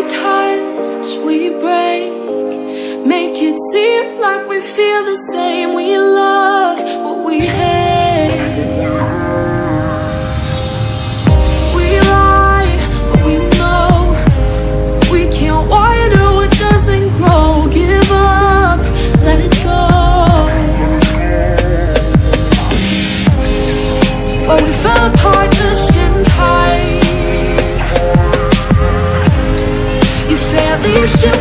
touch, we break. Make it seem like we feel the same. We love what we hate. We lie, but we know we can't water what doesn't grow. Give up, let it go. But we fell apart just in time. You say at least you